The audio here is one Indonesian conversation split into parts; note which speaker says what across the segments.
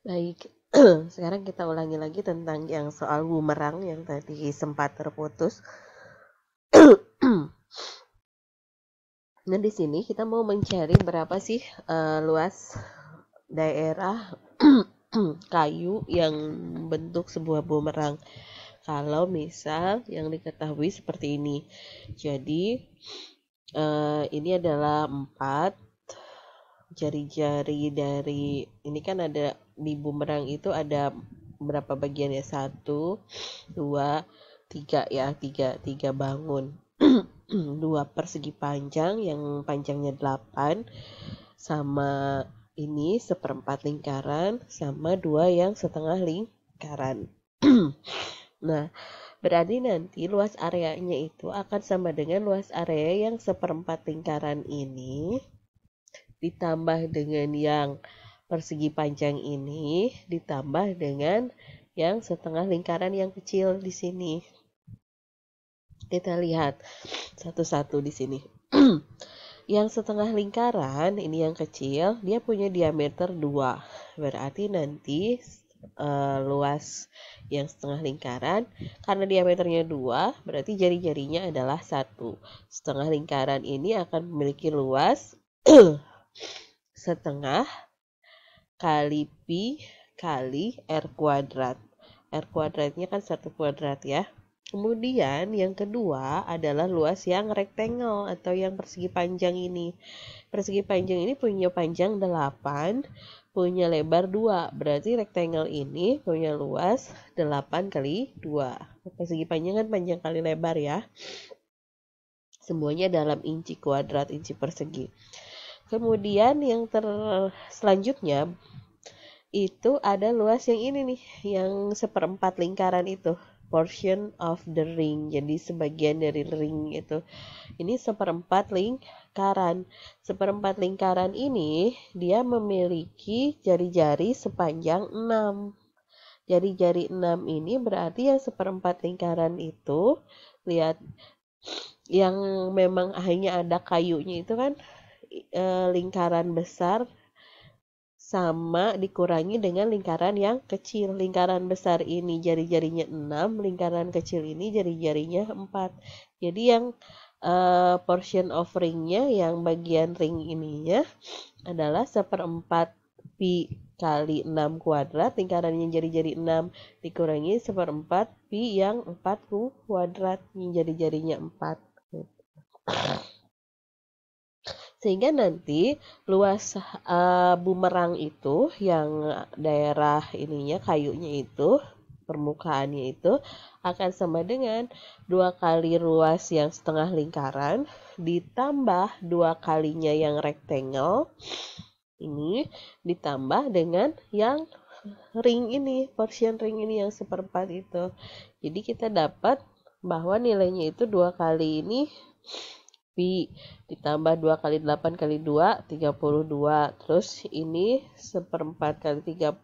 Speaker 1: Baik, sekarang kita ulangi lagi tentang yang soal bumerang yang tadi sempat terputus. Nah, di sini kita mau mencari berapa sih luas daerah kayu yang bentuk sebuah bumerang. Kalau misal yang diketahui seperti ini. Jadi, ini adalah 4 jari-jari dari ini kan ada di bumerang itu ada berapa bagian ya? 1, 2, 3 ya, tiga bangun. 2 persegi panjang yang panjangnya 8 sama ini seperempat lingkaran sama 2 yang setengah lingkaran. Nah, berarti nanti luas areanya itu akan sama dengan luas area yang seperempat lingkaran ini ditambah dengan yang persegi panjang ini ditambah dengan yang setengah lingkaran yang kecil di sini. Kita lihat satu-satu di sini. Yang setengah lingkaran ini yang kecil, dia punya diameter 2. Berarti nanti luas yang setengah lingkaran karena diameternya 2, berarti jari-jarinya adalah 1. Setengah lingkaran ini akan memiliki luas setengah kali pi kali r kuadrat. R kuadratnya kan 1 kuadrat ya. Kemudian yang kedua adalah luas yang rectangle atau yang persegi panjang ini. Persegi panjang ini punya panjang 8, punya lebar 2. Berarti rectangle ini punya luas 8 kali 2. Persegi panjang kan panjang kali lebar ya. Semuanya dalam inci kuadrat, inci persegi. Kemudian yang selanjutnya itu ada luas yang ini nih, yang seperempat lingkaran itu, portion of the ring. Jadi sebagian dari ring itu. Ini seperempat lingkaran. Seperempat lingkaran ini dia memiliki jari-jari sepanjang 6. Jari-jari 6 ini berarti yang seperempat lingkaran itu, lihat yang memang hanya ada kayunya itu kan lingkaran besar sama dikurangi dengan lingkaran yang kecil. Lingkaran besar ini jari-jarinya 6, lingkaran kecil ini jari-jarinya 4. Jadi yang portion of ringnya, yang bagian ring ininya adalah seperempat pi kali 6 kuadrat, lingkarannya jari-jari 6 dikurangi seperempat pi yang 4 kuadrat, yang jari-jarinya 4. Sehingga nanti luas bumerang itu yang daerah ininya kayunya itu, permukaannya itu akan sama dengan 2 kali luas yang setengah lingkaran ditambah 2 kalinya yang rectangle ini ditambah dengan yang ring ini, portion ring ini yang seperempat itu. Jadi kita dapat bahwa nilainya itu 2 kali ini pi ditambah 2 kali 8 kali 2 32. Terus ini seperempat kali 36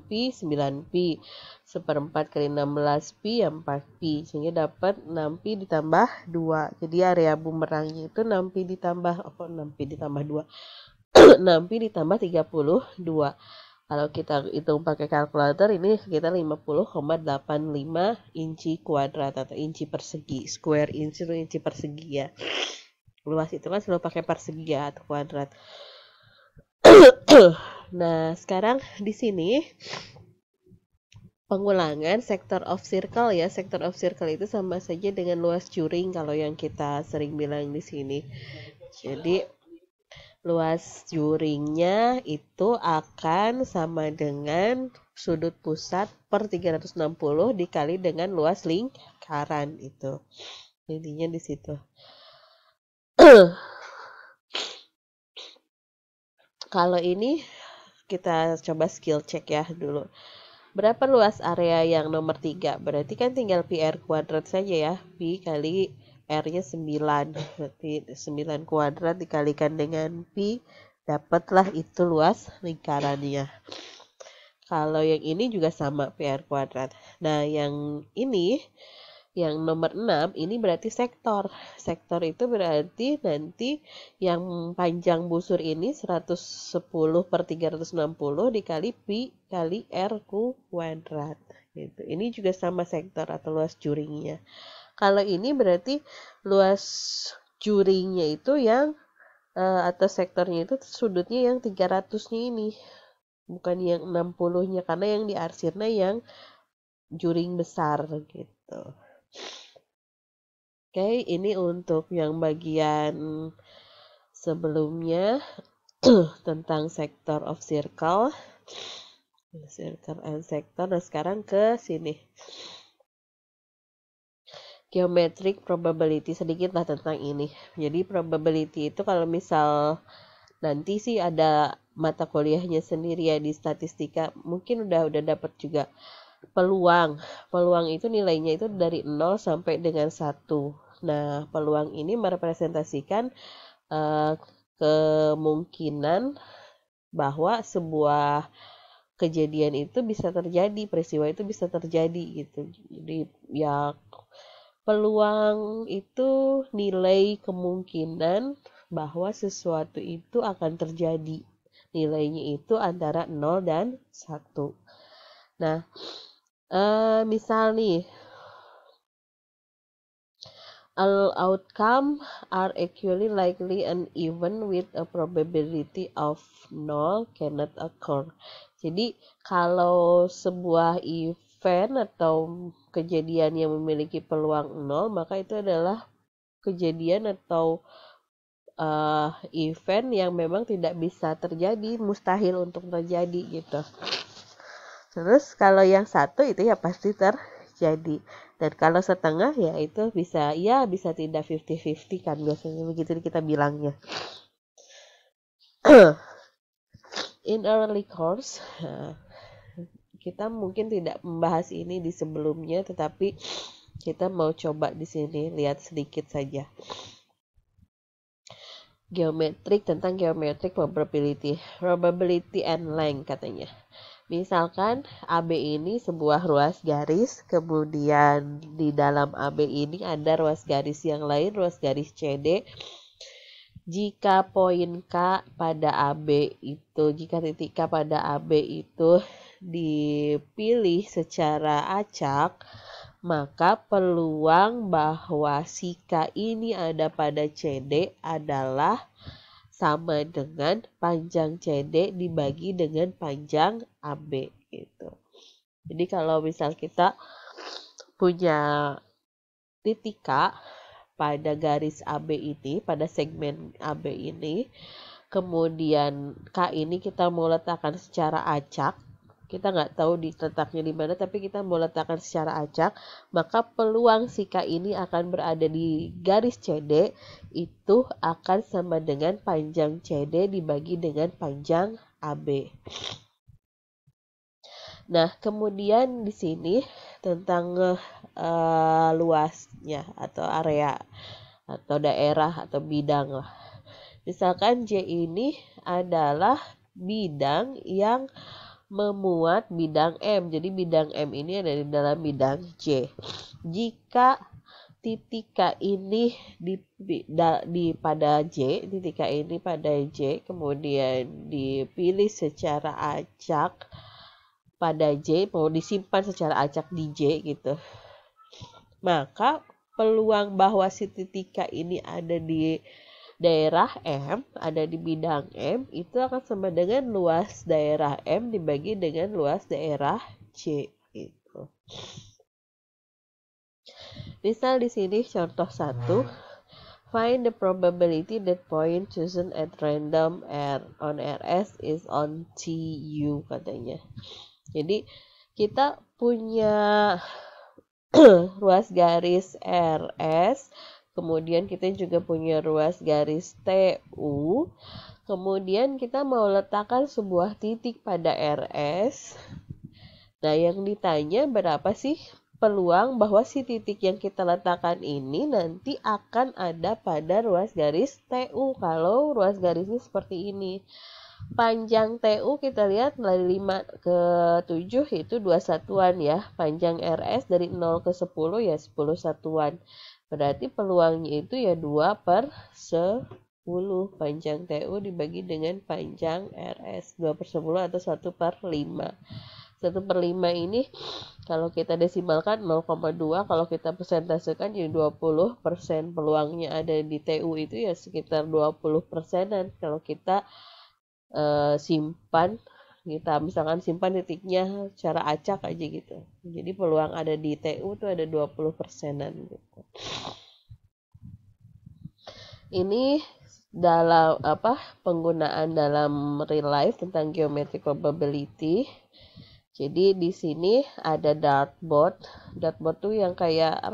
Speaker 1: pi 9 pi, seperempat kali 16 pi 4 pi, sehingga dapat 6 pi ditambah 2. Jadi area bumerangnya itu 6 pi ditambah 6 pi ditambah 2 6 pi ditambah 32. Kalau kita hitung pakai kalkulator ini sekitar 50,85 inci kuadrat atau inci persegi. Square inch itu inci persegi ya. Luas itu kan selalu pakai persegi ya atau kuadrat. Nah, sekarang di sini pengulangan sector of circle ya. Sector of circle itu sama saja dengan luas curing kalau yang kita sering bilang di sini. Jadi luas curingnya itu akan sama dengan sudut pusat per 360 dikali dengan luas lingkaran itu. Intinya di situ. Kalau ini kita coba skill check ya dulu. Berapa luas area yang nomor 3? Berarti kan tinggal pi r kuadrat saja ya. Pi kali R-nya 9. Berarti 9 kuadrat dikalikan dengan pi, dapatlah itu luas lingkarannya. Kalau yang ini juga sama pi r kuadrat. Nah, yang ini Yang nomor 6 ini berarti sektor. Sektor itu berarti nanti yang panjang busur ini 110/360 dikali pi kali R kuadrat. Gitu. Ini juga sama sektor atau luas juringnya. Kalau ini berarti luas juringnya itu yang atau sektornya itu sudutnya yang 300-nya ini. Bukan yang 60-nya, karena yang diarsirnya yang juring besar gitu. Oke, ini untuk yang bagian sebelumnya tentang sector of circle and sector. Nah, sekarang ke sini. Geometric probability, sedikit lah tentang ini. Jadi probability itu kalau misal nanti sih ada mata kuliahnya sendiri ya di statistika, mungkin udah dapat juga. Peluang itu nilainya itu dari 0 sampai dengan 1. Nah, peluang ini merepresentasikan kemungkinan bahwa sebuah kejadian itu bisa terjadi, peristiwa itu bisa terjadi gitu. Jadi ya peluang itu nilai kemungkinan bahwa sesuatu itu akan terjadi. Nilainya itu antara 0 dan 1. Nah, misal nih, all outcome are equally likely and even with a probability of 0 cannot occur. Jadi kalau sebuah event atau kejadian yang memiliki peluang 0, maka itu adalah kejadian atau event yang memang tidak bisa terjadi, mustahil untuk terjadi gitu. Terus kalau yang 1 itu ya pasti terjadi. Dan kalau setengah ya itu bisa tidak 50-50 kan, biasanya begitu kita bilangnya. In early course, kita mungkin tidak membahas ini di sebelumnya, tetapi kita mau coba di sini lihat sedikit saja. Tentang geometric probability and length katanya. Misalkan AB ini sebuah ruas garis, kemudian di dalam AB ini ada ruas garis yang lain, ruas garis CD. Jika poin K pada AB itu, jika titik K pada AB itu dipilih secara acak, maka peluang bahwa si K ini ada pada CD adalah sama dengan panjang CD dibagi dengan panjang AB gitu. Jadi kalau misal kita punya titik K pada garis AB ini, pada segmen AB ini, kemudian K ini kita mau letakkan secara acak, kita nggak tahu letaknya di mana, tapi kita mau letakkan secara acak, maka peluang si K ini akan berada di garis CD itu akan sama dengan panjang CD dibagi dengan panjang AB. Nah, kemudian di sini tentang luasnya atau area atau daerah atau bidang lah. Misalkan J ini adalah bidang yang memuat bidang M. Jadi bidang M ini ada di dalam bidang J. Jika titik K ini pada J, titik K ini pada J, kemudian dipilih secara acak pada J, mau disimpan secara acak di J gitu. Maka peluang bahwa si titik K ini ada di daerah M, ada di bidang M, itu akan sama dengan luas daerah M dibagi dengan luas daerah C gitu. Misal di sini contoh 1, find the probability that point chosen at random on RS is on TU katanya. Jadi kita punya ruas garis RS, kemudian kita juga punya ruas garis TU, kemudian kita mau letakkan sebuah titik pada RS. Nah, yang ditanya berapa sih peluang bahwa si titik yang kita letakkan ini nanti akan ada pada ruas garis TU kalau ruas garisnya seperti ini. Panjang TU kita lihat dari 5 ke 7 itu 2 satuan ya. Panjang RS dari 0 ke 10 ya 10 satuan. Berarti peluangnya itu ya 2/10. Panjang TU dibagi dengan panjang RS. 2/10 atau 1/5. 1/5 ini kalau kita desimalkan 0,2, kalau kita persentasekan jadi 20%. Peluangnya ada di TU itu ya sekitar 20%-an. Kalau kita simpan, kita misalkan simpan titiknya secara acak aja gitu. Jadi peluang ada di TU tuh ada 20%-an gitu. Ini dalam penggunaan dalam real life tentang geometric probability. Jadi di sini ada dartboard. Dartboard tuh yang kayak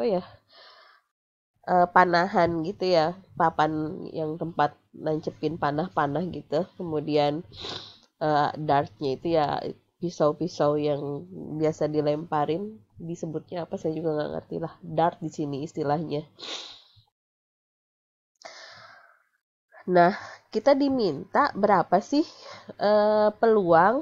Speaker 1: panahan gitu ya, papan yang tempat nancepin panah-panah gitu. Kemudian dartnya itu ya pisau-pisau yang biasa dilemparin, disebutnya apa saya juga nggak ngerti lah. Dart di sini istilahnya. Nah, kita diminta berapa sih peluang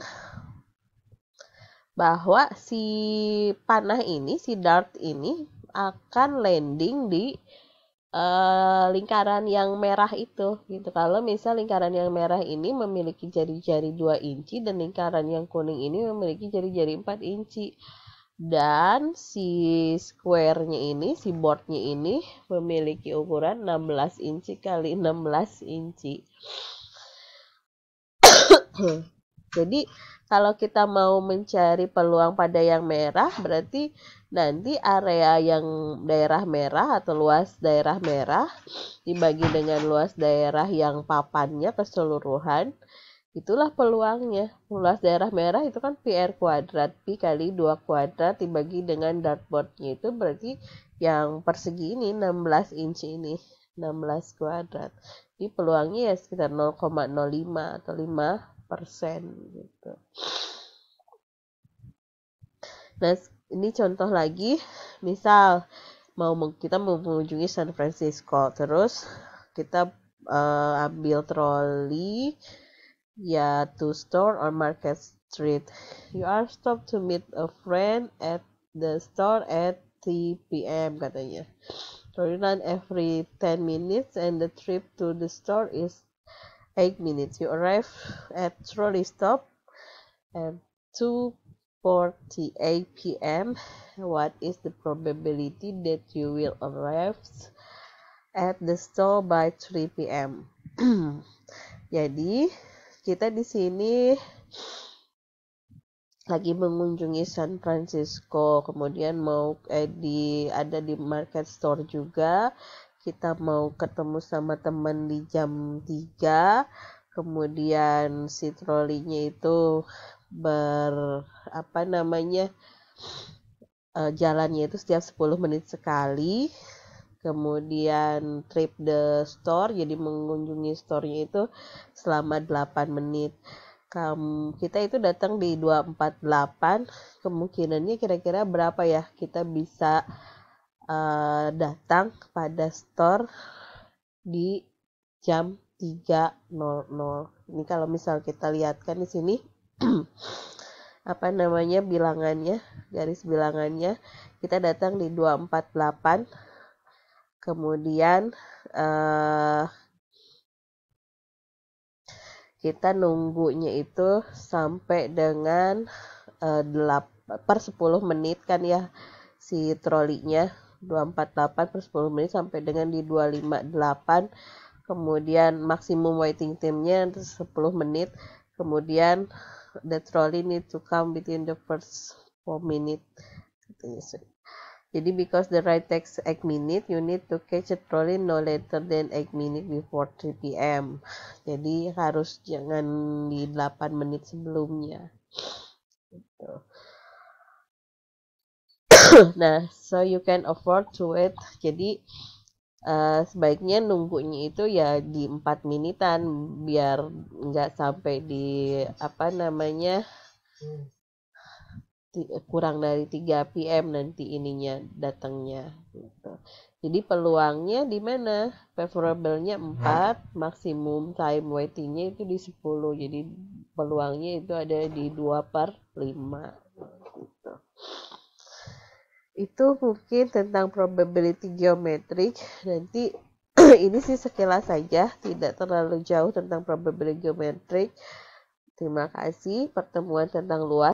Speaker 1: bahwa si panah ini, si dart ini akan landing di lingkaran yang merah itu gitu. Kalau misal lingkaran yang merah ini memiliki jari-jari 2 inci dan lingkaran yang kuning ini memiliki jari-jari 4 inci. Dan si square-nya ini, si board-nya ini memiliki ukuran 16 inci kali 16 inci. Jadi kalau kita mau mencari peluang pada yang merah, berarti nanti area yang daerah merah atau luas daerah merah dibagi dengan luas daerah yang papannya keseluruhan, itulah peluangnya. Luas daerah merah itu kan PR kuadrat, Pi kali 2 kuadrat dibagi dengan dartboardnya itu berarti yang persegi ini 16 inci ini, 16 kuadrat. Jadi peluangnya ya sekitar 0,05 atau 5% gitu. Nah, ini contoh lagi, misal kita mau mengunjungi San Francisco, terus kita ambil troli ya to store on Market Street. You are stopped to meet a friend at the store at 3 p.m. katanya. Trolley run every 10 minutes and the trip to the store is 8 minutes. You arrive at trolley stop at 2:48 p.m. What is the probability that you will arrive at the store by 3 p.m.? Jadi kita di sini lagi mengunjungi San Francisco, kemudian mau ada di market store juga. Kita mau ketemu sama teman di jam 3, kemudian si trolinya itu jalannya itu setiap 10 menit sekali. Kemudian trip the store, jadi mengunjungi store-nya itu selama 8 menit. Kita itu datang di 248, kemungkinannya kira-kira berapa ya kita bisa datang pada store di jam 3.00. Ini kalau misal kita lihatkan di sini bilangannya, garis bilangannya, kita datang di 248, kemudian kita nunggunya itu sampai dengan 10 menit kan ya, si trolinya 248 per 10 menit sampai dengan di 258, kemudian maksimum waiting time-nya 10 menit, kemudian the trolley need to come between the first 4 minutes. Jadi because the ride takes 8 minutes, you need to catch a trolley no later than 8 minutes before 3 p.m. Jadi harus jangan di 8 menit sebelumnya. Gitu. Nah, so you can afford to wait. Jadi sebaiknya nunggunya itu ya di 4 menitan biar nggak sampai di kurang dari 3 PM nanti ininya datangnya gitu. Jadi peluangnya di mana? Favorable-nya 4, maksimum time waiting-nya itu di 10. Jadi peluangnya itu ada di 2/5 gitu. Itu mungkin tentang probability geometric. Nanti ini sih sekilas saja, tidak terlalu jauh tentang probability geometric. Terima kasih. Pertemuan tentang luas